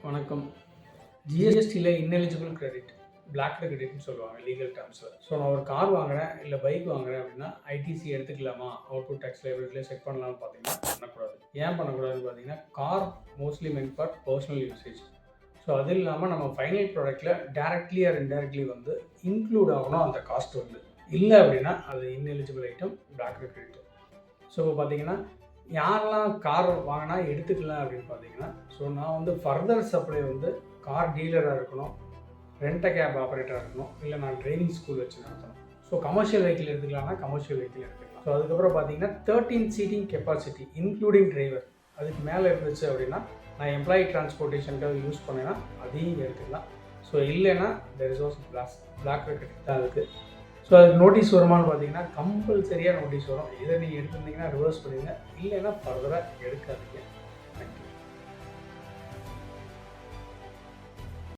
வணக்கம். ஜிஎஸ்டியில் ineligible credit, black கிரெடிட்னு சொல்லுவாங்க legal டேர்ம்ஸில். So நான் ஒரு கார் வாங்குறேன் இல்லை பைக் வாங்குறேன் அப்படின்னா ஐடிசி எடுத்துக்கலாமா, அவுட்புட் டேக்ஸ் லைபிலிட்டியில் செக் பண்ணலாம்னு பார்த்தீங்கன்னா பண்ணக்கூடாது. ஏன் பண்ணக்கூடாதுன்னு பார்த்தீங்கன்னா, car mostly meant for personal usage. So அது இல்லாமல் நம்ம ஃபைனல் ப்ராடக்ட்டில் டேரக்ட்லி ஆர் இன்டெரக்ட்லி வந்து இன்க்ளூட் ஆகணும் அந்த காஸ்ட் வந்து. இல்லை அப்படின்னா அது ineligible item, block credit. So பார்த்தீங்கன்னா யாரெல்லாம் கார் வாங்கினா எடுத்துக்கலாம் அப்படின்னு பார்த்தீங்கன்னா, ஸோ நான் வந்து ஃபர்தர் சப்ளை வந்து கார் டீலராக இருக்கணும், ரெண்ட் கேப் ஆப்ரேட்டராக இருக்கணும், இல்லை நான் ட்ரைனிங் ஸ்கூல் வச்சு நடத்தணும். ஸோ கமர்ஷியல் வெஹிக்கிள் எடுத்துக்கலாம்னா கமர்ஷியல் வெஹிக்கிள் எடுத்துக்கலாம். ஸோ அதுக்கப்புறம் பார்த்தீங்கன்னா 13 சீட்டிங் கெப்பாசிட்டி இன்க்ளூடிங் டிரைவர், அதுக்கு மேலே இருந்துச்சு அப்படின்னா நான் எம்ப்ளாயி டிரான்ஸ்போர்ட்டேஷனுக்காக யூஸ் பண்ணேன்னா அதையும் எடுத்துக்கலாம். ஸோ இல்லைன்னா there is also block credit தான் இருக்குது. ஸோ அதுக்கு நோட்டீஸ் வருமானு பார்த்தீங்கன்னா கம்பல்சரியாக நோட்டீஸ் வரும். இதை நீங்கள் எடுத்துருந்தீங்கன்னா ரிவர்ஸ் பண்ணுவீங்க, இல்லைன்னா ஃபர்தராக எடுக்காதீங்க.